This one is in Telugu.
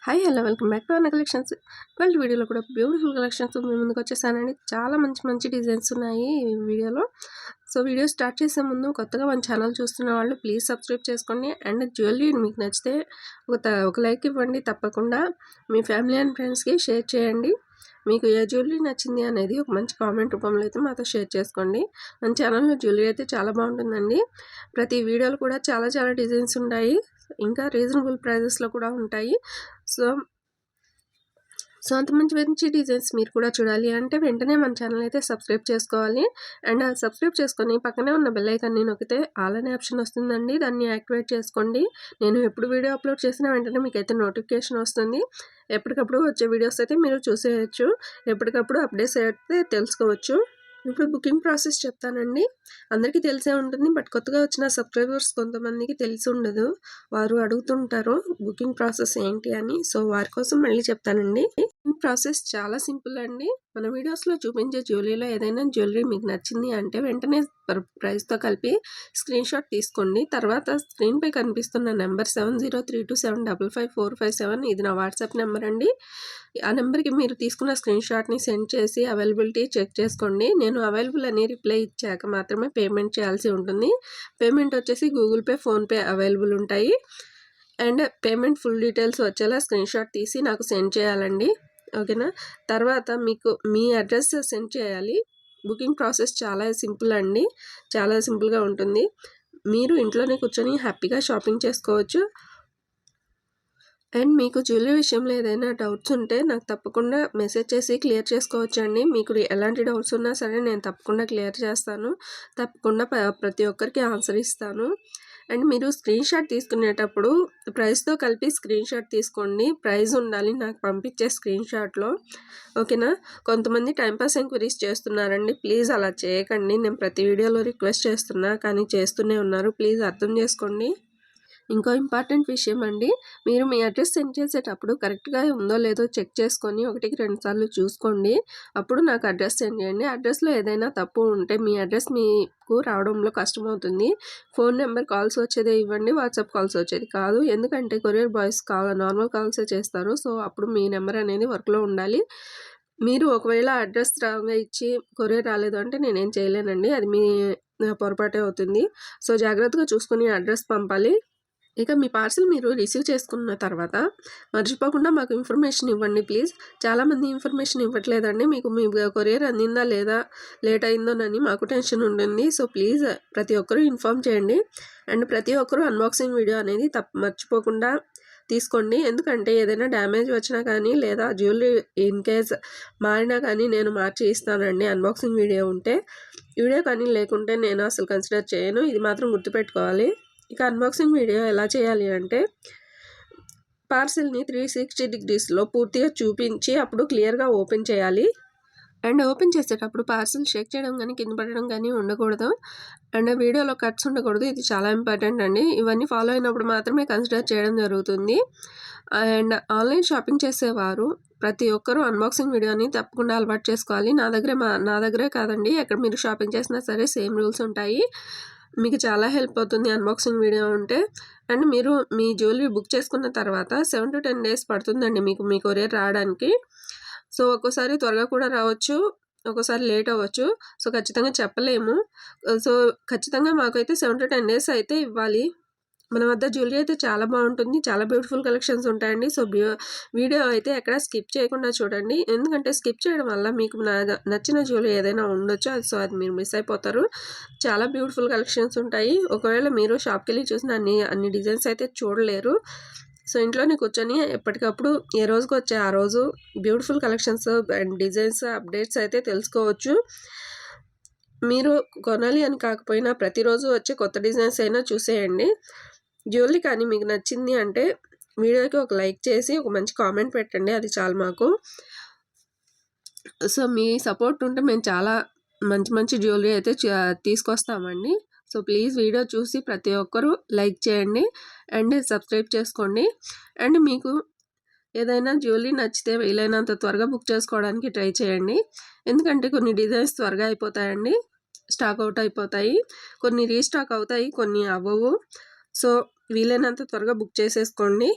Hi hello welcome back to అన్న కలెక్షన్స్. వాళ్ళ వీడియోలో కూడా బ్యూటిఫుల్ కలెక్షన్స్ మీ ముందుకు వచ్చేసానండి. చాలా మంచి మంచి డిజైన్స్ ఉన్నాయి ఈ వీడియోలో. సో వీడియో స్టార్ట్ చేసే ముందు కొత్తగా మన ఛానల్ చూస్తున్న వాళ్ళు ప్లీజ్ సబ్స్క్రైబ్ చేసుకోండి. అండ్ జ్యువెలరీ మీకు నచ్చితే ఒక లైక్ ఇవ్వండి. తప్పకుండా మీ ఫ్యామిలీ అండ్ ఫ్రెండ్స్కి షేర్ చేయండి. మీకు ఏ జ్యువెలరీ నచ్చింది అనేది ఒక మంచి కామెంట్ రూపంలో అయితే మాతో షేర్ చేసుకోండి. మన ఛానల్లో జ్యువెలరీ అయితే చాలా బాగుంటుందండి. ప్రతి వీడియోలు కూడా చాలా డిజైన్స్ ఉంటాయి. ఇంకా రీజనబుల్ ప్రైజెస్లో కూడా ఉంటాయి. సో అంత మంచి డిజైన్స్ మీరు కూడా చూడాలి అంటే వెంటనే మన ఛానల్ అయితే సబ్స్క్రైబ్ చేసుకోవాలి. అండ్ సబ్స్క్రైబ్ చేసుకొని పక్కనే ఉన్న బెల్ ఐకాన్ని నొక్కితే ఆల్ అనే ఆప్షన్ వస్తుందండి. దాన్ని యాక్టివేట్ చేసుకోండి. నేను ఎప్పుడు వీడియో అప్లోడ్ చేసినా వెంటనే మీకు అయితే నోటిఫికేషన్ వస్తుంది. ఎప్పటికప్పుడు వచ్చే వీడియోస్ అయితే మీరు చూసేయచ్చు. ఎప్పటికప్పుడు అప్డేట్స్ అయితే తెలుసుకోవచ్చు. ఇప్పుడు బుకింగ్ ప్రాసెస్ చెప్తానండి. అందరికీ తెలిసే ఉంటుంది, బట్ కొత్తగా వచ్చిన సబ్స్క్రైబర్స్ కొంతమందికి తెలిసి ఉండదు. వారు అడుగుతుంటారు బుకింగ్ ప్రాసెస్ ఏంటి అని. సో వారి కోసం మళ్ళీ చెప్తానండి. బుకింగ్ ప్రాసెస్ చాలా సింపుల్ అండి. మన వీడియోస్లో చూపించే జ్యువెలరీలో ఏదైనా జ్యువెలరీ మీకు నచ్చింది అంటే వెంటనే ప్రైస్తో కలిపి స్క్రీన్ షాట్ తీసుకోండి. తర్వాత స్క్రీన్పై కనిపిస్తున్న నెంబర్ 7032755457 ఇది నా వాట్సాప్ నెంబర్ అండి. ఆ నెంబర్కి మీరు తీసుకున్న స్క్రీన్ షాట్ని సెండ్ చేసి అవైలబిలిటీ చెక్ చేసుకోండి. నేను అవైలబుల్ అని రిప్లై ఇచ్చాక మాత్రమే పేమెంట్ చేయాల్సి ఉంటుంది. పేమెంట్ వచ్చేసి గూగుల్ పే, ఫోన్పే అవైలబుల్ ఉంటాయి. అండ్ పేమెంట్ ఫుల్ డీటెయిల్స్ వచ్చేలా స్క్రీన్ షాట్ తీసి నాకు సెండ్ చేయాలండి. ఓకేనా. తర్వాత మీకు మీ అడ్రస్ సెండ్ చేయాలి. బుకింగ్ ప్రాసెస్ చాలా సింపుల్ అండి. చాలా సింపుల్గా ఉంటుంది. మీరు ఇంట్లోనే కూర్చొని హ్యాపీగా షాపింగ్ చేసుకోవచ్చు. అండ్ మీకు జ్యువెలరీ విషయంలో ఏదైనా డౌట్స్ ఉంటే నాకు తప్పకుండా మెసేజ్ చేసి క్లియర్ చేసుకోవచ్చు అండి. మీకు ఎలాంటి డౌట్స్ ఉన్నా సరే నేను తప్పకుండా క్లియర్ చేస్తాను. తప్పకుండా ప్రతి ఒక్కరికి ఆన్సర్ ఇస్తాను. అండ్ మీరు స్క్రీన్ షాట్ తీసుకునేటప్పుడు ప్రైస్తో కలిపి స్క్రీన్ షాట్ తీసుకోండి. ప్రైస్ ఉండాలి నాకు పంపించే స్క్రీన్ షాట్లో. ఓకేనా. కొంతమంది టైంపాస్ ఎంక్వైరీస్ చేస్తున్నారండి. ప్లీజ్ అలా చేయకండి. నేను ప్రతి వీడియోలో రిక్వెస్ట్ చేస్తున్నా కానీ చేస్తూనే ఉన్నారు. ప్లీజ్ అర్థం చేసుకోండి. ఇంకో ఇంపార్టెంట్ విషయం అండి, మీరు మీ అడ్రస్ సెండ్ చేసేటప్పుడు కరెక్ట్గా ఉందో లేదో చెక్ చేసుకొని 1-2 సార్లు చూసుకోండి. అప్పుడు నాకు అడ్రస్ సెండ్ చేయండి. అడ్రస్లో ఏదైనా తప్పు ఉంటే మీ అడ్రస్ మీకు రావడంలో కష్టమవుతుంది. ఫోన్ నెంబర్ కాల్స్ వచ్చేదే ఇవ్వండి, వాట్సాప్ కాల్స్ వచ్చేది కాదు. ఎందుకంటే కొరియర్ బాయ్స్ నార్మల్ కాల్సే చేస్తారు. సో అప్పుడు మీ నెంబర్ అనేది వర్క్లో ఉండాలి. మీరు ఒకవేళ అడ్రస్ రాంగ్గా ఇచ్చి కొరియర్ రాలేదు అంటే నేనేం చేయలేనండి. అది మీ పొరపాటే అవుతుంది. సో జాగ్రత్తగా చూసుకొని అడ్రస్ పంపాలి. ఇక మీ పార్సిల్ మీరు రిసీవ్ చేసుకున్న తర్వాత మర్చిపోకుండా మాకు ఇన్ఫర్మేషన్ ఇవ్వండి ప్లీజ్. చాలామంది ఇన్ఫర్మేషన్ ఇవ్వట్లేదండి. మీకు మీ కొరియర్ అందిందా లేదా, లేట్ అయిందోనని మాకు టెన్షన్ ఉంటుంది. సో ప్లీజ్ ప్రతి ఒక్కరూ ఇన్ఫామ్ చేయండి. అండ్ ప్రతి ఒక్కరూ అన్బాక్సింగ్ వీడియో అనేది మర్చిపోకుండా తీసుకోండి. ఎందుకంటే ఏదైనా డ్యామేజ్ వచ్చినా కానీ లేదా జ్యువెలరీ ఇన్ కేస్ మారినా కానీ నేను మార్చి ఇస్తానండి. అన్బాక్సింగ్ వీడియో ఉంటే. వీడియో కానీ లేకుంటే నేను అసలు కన్సిడర్ చేయను. ఇది మాత్రం గుర్తుపెట్టుకోవాలి. ఇక అన్బాక్సింగ్ వీడియో ఎలా చేయాలి అంటే పార్సిల్ని 360 డిగ్రీస్లో పూర్తిగా చూపించి అప్పుడు క్లియర్గా ఓపెన్ చేయాలి. అండ్ ఓపెన్ చేసేటప్పుడు పార్సిల్ షేక్ చేయడం కానీ కింద పడడం కానీ ఉండకూడదు. అండ్ వీడియోలో కట్స్ ఉండకూడదు. ఇది చాలా ఇంపార్టెంట్ అండి. ఇవన్నీ ఫాలో అయినప్పుడు మాత్రమే కన్సిడర్ చేయడం జరుగుతుంది. అండ్ ఆన్లైన్ షాపింగ్ చేసేవారు ప్రతి ఒక్కరూ అన్బాక్సింగ్ వీడియోని తప్పకుండా అలవాటు చేసుకోవాలి. నా దగ్గరే కాదండి, ఎక్కడ మీరు షాపింగ్ చేసినా సరే సేమ్ రూల్స్ ఉంటాయి. మీకు చాలా హెల్ప్ అవుతుంది అన్బాక్సింగ్ వీడియో ఉంటే. అండ్ మీరు మీ జ్యువెలరీ బుక్ చేసుకున్న తర్వాత 7 to 10 డేస్ పడుతుందండి మీకు మీ కొరియర్ రావడానికి. సో ఒక్కోసారి త్వరగా కూడా రావచ్చు, ఒక్కోసారి లేట్ అవ్వచ్చు. సో ఖచ్చితంగా చెప్పలేము. సో ఖచ్చితంగా మాకైతే 7 to 10 డేస్ అయితే ఇవ్వాలి. మన వద్ద జ్యువెలరీ అయితే చాలా బాగుంటుంది. చాలా బ్యూటిఫుల్ కలెక్షన్స్ ఉంటాయండి. సో వీడియో అయితే ఎక్కడ స్కిప్ చేయకుండా చూడండి. ఎందుకంటే స్కిప్ చేయడం వల్ల మీకు నచ్చిన జ్యువెలరీ ఏదైనా ఉండొచ్చు. సో అది మీరు మిస్ అయిపోతారు. చాలా బ్యూటిఫుల్ కలెక్షన్స్ ఉంటాయి. ఒకవేళ మీరు షాప్కి వెళ్ళి చూసిన అన్ని డిజైన్స్ అయితే చూడలేరు. సో ఇంట్లోనే కూర్చొని ఎప్పటికప్పుడు ఏ రోజుకి వచ్చే ఆ రోజు beautiful collections and designs updates అయితే తెలుసుకోవచ్చు. మీరు కొనాలి అని కాకపోయినా ప్రతిరోజు వచ్చే కొత్త డిజైన్స్ అయినా చూసేయండి. జ్యువెలరీ కానీ మీకు నచ్చింది అంటే వీడియోకి ఒక లైక్ చేసి ఒక మంచి కామెంట్ పెట్టండి. అది చాలు మాకు. సో మీ సపోర్ట్ ఉంటే మేము చాలా మంచి జ్యువెలరీ అయితే తీసుకొస్తామండి. సో ప్లీజ్ వీడియో చూసి ప్రతి ఒక్కరూ లైక్ చేయండి అండ్ సబ్స్క్రైబ్ చేసుకోండి. అండ్ మీకు ఏదైనా జ్యువెలరీ నచ్చితే వీలైనంత త్వరగా బుక్ చేసుకోవడానికి ట్రై చేయండి. ఎందుకంటే కొన్ని డిజైన్స్ త్వరగా అయిపోతాయండి, స్టాక్ అవుట్ అయిపోతాయి. కొన్ని రీస్టాక్ అవుతాయి, కొన్ని అవ్వవు. సో వీలైనంత త్వరగా బుక్ చేసేసుకోండి.